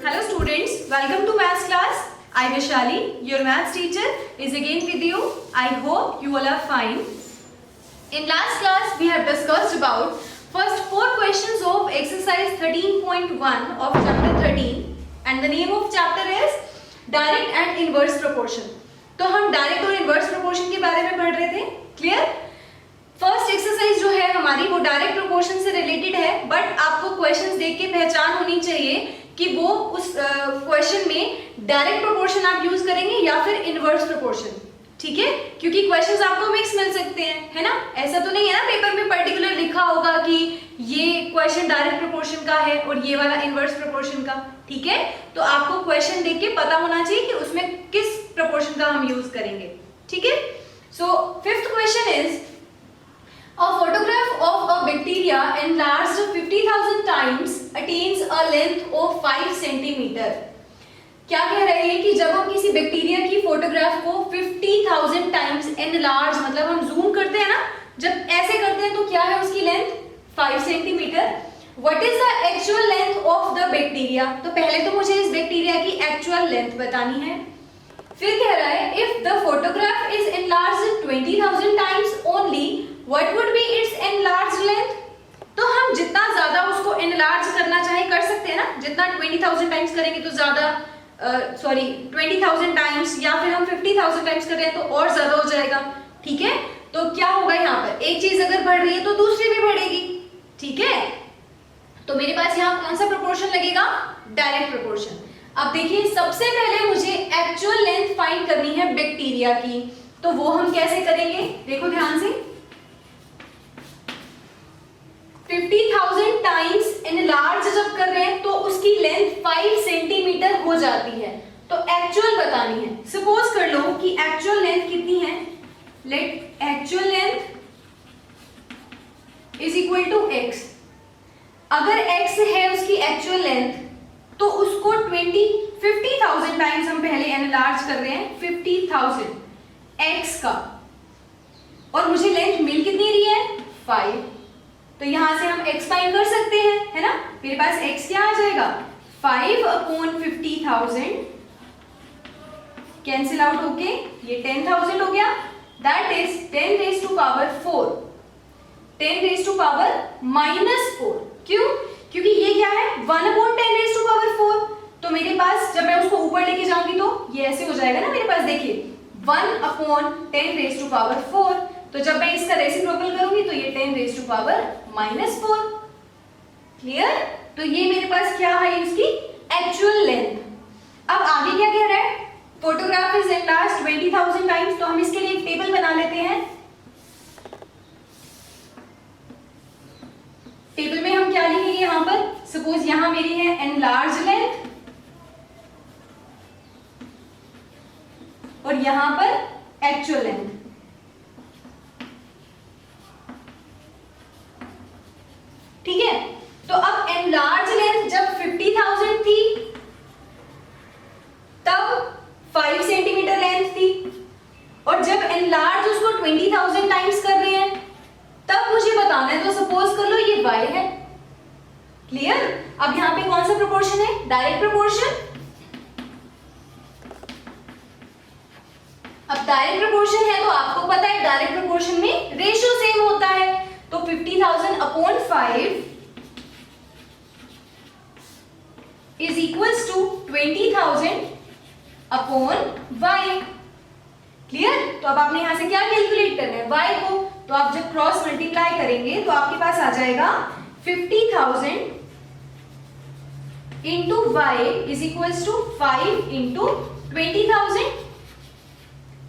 Hello students, welcome to maths class. I Vishali, your maths teacher, is again with you. I hope you all are fine. In last class we have discussed about first 4 questions of exercise 13.1 of chapter 13 and the name of chapter is direct and inverse proportion. तो हम direct और inverse proportion के बारे में पढ़ रहे थे. Clear? First exercise जो है हमारी वो डायरेक्ट प्रोपोर्शन से रिलेटेड है, बट आपको क्वेश्चंस देख के पहचान होनी चाहिए कि वो उस क्वेश्चन में डायरेक्ट प्रोपोर्शन आप यूज करेंगे या फिर इनवर्स प्रोपोर्शन. ठीक है, क्योंकि क्वेश्चंस आपको मिक्स मिल सकते हैं, है ना. ऐसा तो नहीं है ना पेपर में पर्टिकुलर लिखा होगा कि ये क्वेश्चन डायरेक्ट प्रोपोर्शन का है और ये वाला इनवर्स प्रोपोर्शन का. ठीक है, तो आपको क्वेश्चन देख के पता होना चाहिए कि उसमें किस प्रोपोर्शन का हम यूज करेंगे. ठीक है, so fifth question is a photograph of a bacteria enlarged 50,000 times attains a length of 5 centimeter. क्या कह रहे हैं कि जब हम किसी बैक्टीरिया की फोटोग्राफ को 50,000 टाइम्स एनलार्ज मतलब हम जूम करते हैं ना, जब ऐसे करते हैं तो क्या है उसकी length 5 centimetre. What is the actual length of the bacteria. तो पहले तो मुझे इस बैक्टीरिया की एक्चुअल लेंथ बतानी है. फिर कह रहा है if the photograph is enlarged 20,000 times only what would be it's enlarged length. तो हम जितना ज्यादा उसको एनलार्ज करना चाहे कर सकते हैं ना. जितना 20,000 टाइम्स करेंगे तो ज्यादा 20,000 टाइम्स या फिर हम 50,000 टाइम्स कर रहे हैं तो और ज्यादा हो जाएगा. ठीक है, तो क्या होगा यहाँ पर एक चीज अगर बढ़ रही है तो दूसरी भी बढ़ेगी. ठीक है, तो मेरे पास यहाँ कौन सा प्रोपोर्शन लगेगा, डायरेक्ट प्रोपोर्शन. अब देखिए सबसे पहले मुझे एक्चुअल लेंथ फाइंड करनी है बैक्टीरिया की, तो वो हम कैसे करेंगे. देखो ध्यान से 50,000 टाइम्स एनलार्ज जब कर रहे हैं तो उसकी लेंथ 5 सेंटीमीटर हो जाती है. तो एक्चुअल बतानी है. सपोज कर लो कि एक्चुअल लेंथ कितनी है. Let actual length is equal to x. अगर x है उसकी एक्चुअल लेंथ तो उसको 50,000 टाइम्स हम पहले एनलार्ज कर रहे हैं 50,000 x का, और मुझे लेंथ मिल कितनी रही है 5. तो यहां से हम x फाइंड कर सकते हैं, है ना. मेरे पास x क्या आ जाएगा 5 अपॉन 50,000 कैंसिल आउट होके ये 10,000 हो गया. That is 10 raise to power 4, 10 raise to power -4. क्यों? क्योंकि ये क्या है 1 अपॉन 10 रेज टू पावर 4. तो मेरे पास जब मैं उसको ऊपर लेके जाऊंगी तो ये ऐसे हो जाएगा ना. मेरे पास देखिए 1 अपॉन 10 रेज टू पावर 4. तो जब मैं इसका रेसिप्रोकल करूंगी तो ये 10 रेज टू पावर -4. क्लियर? तो ये मेरे पास क्या है उसकी एक्चुअल लेंथ. अब आगे क्या कह रहा है, फोटोग्राफ इज एनलार्ज्ड 20,000 टाइम्स. तो हम इसके लिए एक टेबल बना लेते हैं. टेबल में हम क्या लिखेंगे यहां पर. सपोज यहां मेरी है एनलार्ज लेंथ और यहां पर एक्चुअल लेंथ. ठीक है, तो अब एनलार्ज लेंथ जब 50,000 थी तब 5 सेंटीमीटर लेंथ थी, और जब एनलार्ज उसको 20,000 टाइम्स कर रहे हैं तब मुझे बताना है. तो सपोज कर लो ये y है. क्लियर? अब यहां पे कौन सा प्रोपोर्शन है, डायरेक्ट प्रोपोर्शन. अब डायरेक्ट प्रोपोर्शन है तो आपको पता है डायरेक्ट प्रोपोर्शन में रेशियो सेम होता है. तो 50,000 upon 5 is equals to 20,000 upon y. Clear? तो अब आपने यहां से क्या कैलकुलेट करना है y को. तो आप जब क्रॉस मल्टीप्लाई करेंगे तो आपके पास आ जाएगा 50,000 into y is equals to 5 into 20,000.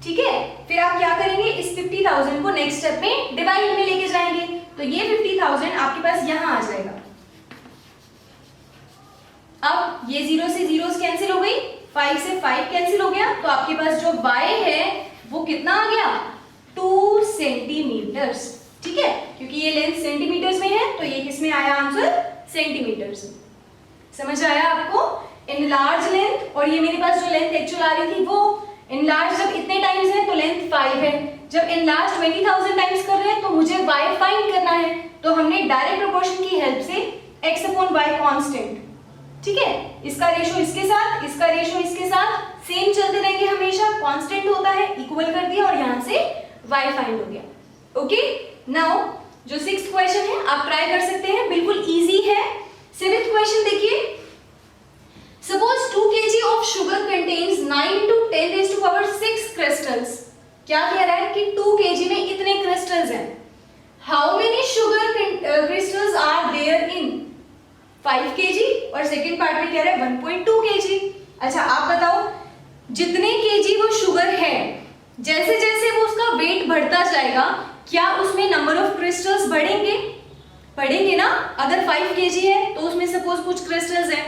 ठीक है, फिर आप क्या करेंगे इस 50,000 को नेक्स्ट स्टेप में डिवाइड में लेके जाएंगे. तो ये 50,000 आपके पास यहां आ जाएगा. अब ये 0 से 0 कैंसिल हो गई, 5 से 5 कैंसिल हो गया. तो आपके पास जो y है वो कितना आ गया 2 सेंटीमीटर्स. ठीक है, क्योंकि ये लेंथ सेंटीमीटर्स में है तो ये किसमें आया आंसर सेंटीमीटर्स. समझ आया आपको. एनलार्ज लेंथ और ये मेरे पास जो लेंथ एक्चुअल आ रही थी वो एनलार्ज जब इतने टाइम्स है तो लेंथ 5 है. जब एनलार्ज 20,000 टाइम्स कर रहे हैं तो मुझे y फाइंड करना है. तो हमने डायरेक्ट प्रोपोर्शन की हेल्प से x अपॉन y कांस्टेंट ठीक है, इसका रेशो इसके साथ, इसका रेशो इसके साथ सेम चलते रहेंगे हमेशा, कांस्टेंट होता है, इक्वल कर दिया और यहां से y फाइंड हो गया। ओके, नाउ जो 6th क्वेश्चन है आप ट्राई कर सकते हैं, बिल्कुल इजी है। 7th क्वेश्चन देखिए, suppose 2 kg of sugar contains 9 into 10 raised to power 6 crystals. क्या कह रहा है कि 2 kg में इतने क्रिस्टल्स हैं। How many sugar crystals are there in 5 kg, और सेकेंड पार्ट में कह रहा है 1.2 kg। अच्छा आप बताओ, जितने kg वो शुगर है, जैसे जैसे वो उसका वेट बढ़ता जाएगा, क्या उसमें नंबर ऑफ क्रिस्टल्स बढ़ेंगे? बढ़ेंगे ना। अगर 5 kg है तो उसमें सपोज कुछ क्रिस्टल्स हैं,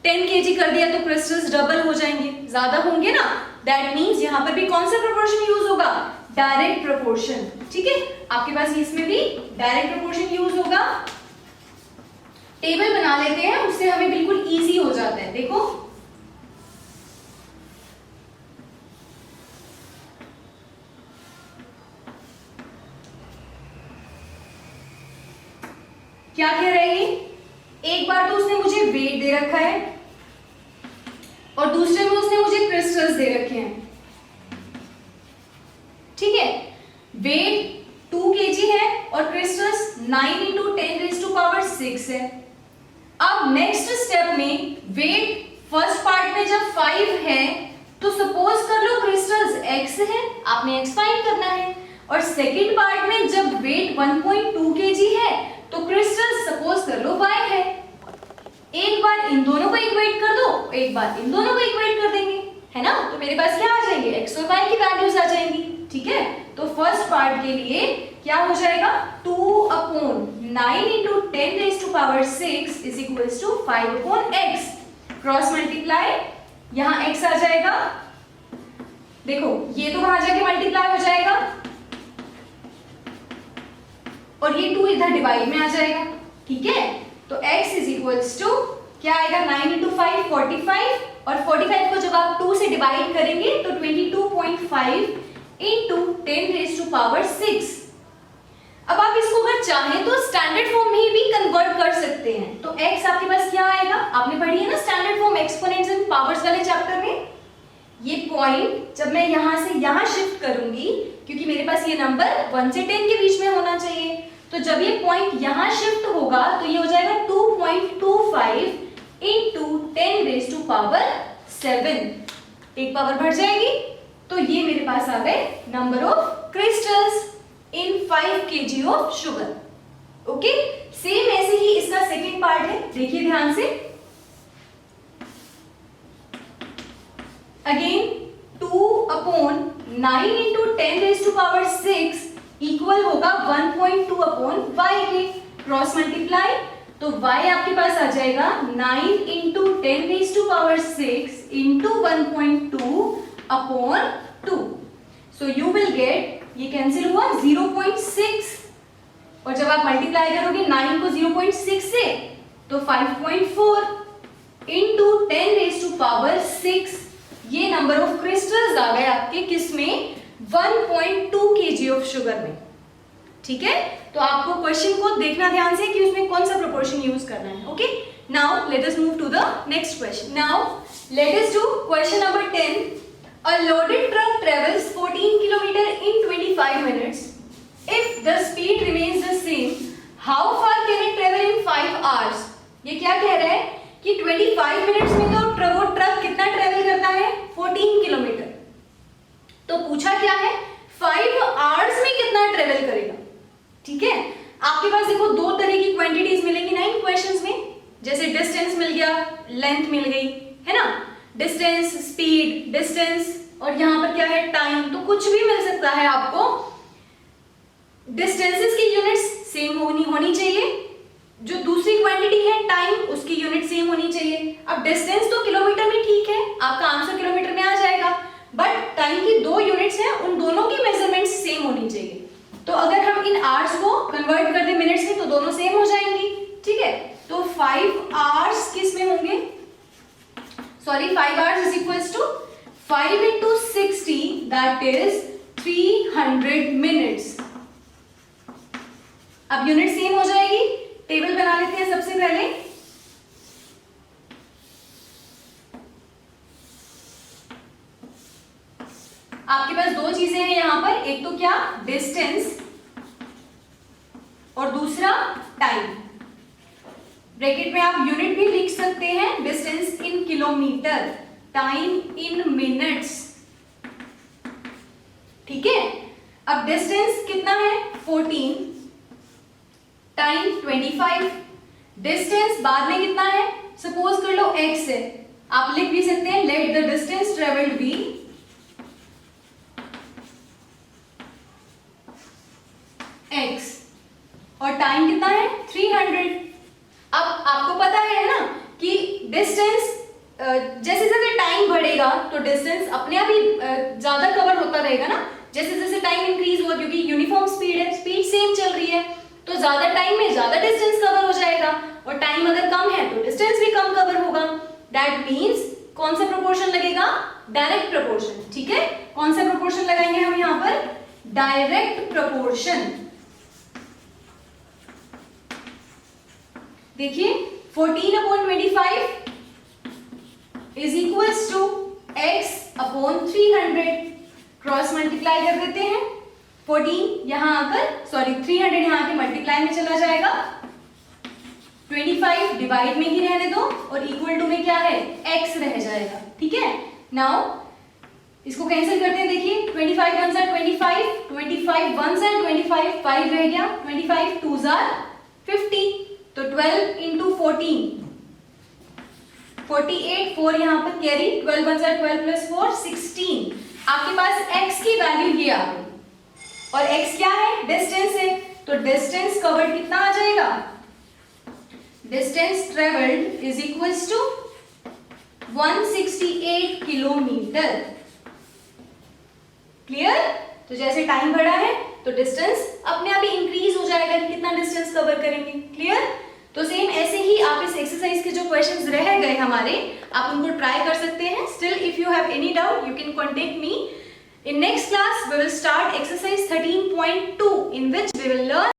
10 kg कर दिया तो क्रिस्टल्स डबल हो जाएंगे, ज्यादा होंगे ना। दैट मीन्स यहाँ पर भी कौन सा प्रोपोर्शन यूज होगा? Direct proportion. ठीक है, आपके पास इसमें भी डायरेक्ट प्रोपोर्शन यूज होगा। टेबल बना लेते हैं, उससे हमें बिल्कुल इजी हो जाता है। देखो क्या कह रहा है ये, एक बार तो उसने मुझे वेट दे रखा है और दूसरे में उसने मुझे क्रिस्टल्स दे रखे हैं। ठीक है, वेट 2 kg है और crystals 9 into 10 raised to power 6 है। अब नेक्स्ट स्टेप में वेट फर्स्ट पार्ट में जब 5 है तो सपोज कर लो क्रिस्टल्स x है, आपने x फाइंड करना है, और सेकंड पार्ट में जब वेट 1.2 kg है तो क्रिस्टल्स सपोज कर लो y है। एक बार इन दोनों को इक्वेट कर दो, एक बार इन दोनों को इक्वेट कर देंगे, है ना। तो मेरे पास क्या आ जाएंगे, x और y की वैल्यूज आ जाएंगी। ठीक है, तो फर्स्ट पार्ट के लिए क्या हो जाएगा, 2/9 into 10 raised to power 6 is equals to 5/x। Cross multiply, यहाँ x आ जाएगा, देखो ये तो वहां जाके मल्टीप्लाई हो जाएगा और ये 2 इधर डिवाइड में आ जाएगा। ठीक है, तो x is equals to क्या आएगा, 9 into 5 45, और 45 को जब आप 2 से डिवाइड करेंगे तो 22.5 into 10 raised to power 6। अब आप इसको अगर चाहें तो स्टैंडर्ड फॉर्म में भी कन्वर्ट कर सकते हैं। तो x आपके पास क्या आएगा, आपने पढ़ी है ना standard form exponents and powers वाले चैप्टर में। ये पॉइंट जब मैं यहां से यहां शिफ्ट करूंगी, क्योंकि मेरे पास ये नंबर 1 से 10 के बीच में होना चाहिए, तो जब ये पॉइंट यहां शिफ्ट होगा तो ये हो जाएगा 2.25 into 10 raised to power 7, एक पावर बढ़ जाएगी। तो ये मेरे पास आ गए number of crystals in 5 kg of sugar. Okay, same ऐसे ही इसका सेकंड पार्ट है, देखिए ध्यान से। Again 2/9 into 10 raised to power 6 equal होगा 1.2/y के। क्रॉस मल्टीप्लाई, तो y आपके पास आ जाएगा 9 into 10 raised to power 6 into 1.2/2। So you will get, ये कैंसिल हुआ 0.6, और जब आप मल्टीप्लाई करोगे 9 को 0.6 से तो 5.4 into 10 raised to power 6, ये नंबर ऑफ क्रिस्टल्स आ गए आपके किस में, 1.2 kg ऑफ शुगर में। ठीक है, तो आपको क्वेश्चन को देखना ध्यान से कि उसमें कौन सा प्रोपोर्शन यूज करना है। Okay, now let us move to the next question. Now let us do question number 10। A loaded truck travels 14 km in 25 minutes. If the speed remains the same, how far can it travel in 5 hours? ये क्या कह रहा है कि 25 minutes में तो वो truck कितना ट्रेवल करता है, 14 किलोमीटर। तो पूछा क्या है, 5 आवर्स में कितना ट्रेवल करेगा। ठीक है, आपके पास देखो दो तरह की क्वांटिटीज मिलेंगी ना इन क्वेश्चंस में, जैसे डिस्टेंस मिल गया, लेंथ मिल गई, है ना। डिस्टेंस, स्पीड, डिस्टेंस, और यहाँ पर क्या है, टाइम, तो कुछ भी मिल सकता है आपको। डिस्टेंसेस की यूनिट्स सेम होनी चाहिए, जो दूसरी क्वांटिटी है टाइम, उसकी यूनिट सेम होनी चाहिए। अब डिस्टेंस तो किलोमीटर में ठीक है, आपका आंसर किलोमीटर में आ जाएगा, बट टाइम की 2 यूनिट्स हैं, उन दोनों की मेजरमेंट सेम होनी चाहिए। तो अगर हम इन आवर्स को कन्वर्ट कर दें मिनट्स में तो दोनों सेम हो जाएंगी। ठीक है, तो 5 आवर्स किस में होंगे, sorry 5 hours is equals to 5 into 60, that is 300 minutes। अब यूनिट सेम हो जाएगी, टेबल बना लेते हैं सबसे पहले। तो क्या, डिस्टेंस, और दूसरा टाइम। ब्रैकेट में आप यूनिट भी लिख सकते हैं, distance in kilometre, time in minutes. ठीक है, अब डिस्टेंस कितना है 14, टाइम 25, डिस्टेंस बाद में कितना है, सपोज कर लो x है, आप लिख भी सकते हैं let the distance travelled be x, और टाइम कितना है 300। अब आपको पता है ना कि डिस्टेंस जैसे जैसे टाइम बढ़ेगा तो डिस्टेंस अपने आप ही ज्यादा कवर होता रहेगा ना, जैसे जैसे टाइम इंक्रीज हुआ, क्योंकि यूनिफॉर्म स्पीड है, स्पीड सेम चल रही है, तो ज्यादा टाइम में ज्यादा डिस्टेंस कवर हो जाएगा, और टाइम अगर कम है तो डिस्टेंस भी कम कवर होगा। दैट मींस कौन सा प्रोपोर्शन लगेगा, डायरेक्ट प्रोपोर्शन। ठीक है, कौन सा प्रोपोर्शन लगाएंगे हम यहाँ पर, डायरेक्ट प्रोपोर्शन। देखिए 14/25 is equals to x/300, cross multiply कर देते हैं, 14 यहां आकर, सॉरी 300 यहां आके मल्टीप्लाई में चला जाएगा, 25 डिवाइड में ही रहने दो, और इक्वल टू में क्या है, x रह जाएगा। ठीक है, नाउ इसको कैंसिल करते हैं, देखिए 25 1 सा 25, 25 1 सा 25, 5 रह गया, 25 2 सा 50, तो 12 इंटू 14 48, 4 यहां पर कैरी, 12 1 सा 12 प्लस 4 16। आपके पास x की वैल्यू ये आ गई, और x क्या है, डिस्टेंस है, तो डिस्टेंस कवर्ड कितना आ जाएगा, distance travelled is equals to 168 kilometre. Clear, तो जैसे टाइम बढ़ा है तो डिस्टेंस अपने आप ही इंक्रीज हो जाएगा कि कितना डिस्टेंस कवर करेंगे। क्लियर, तो सेम ऐसे ही आप इस एक्सरसाइज के जो क्वेश्चंस रह गए हमारे, आप उनको ट्राई कर सकते हैं। Still if you have any doubt you can contact me. In next class we will start exercise 13.2 in which we will learn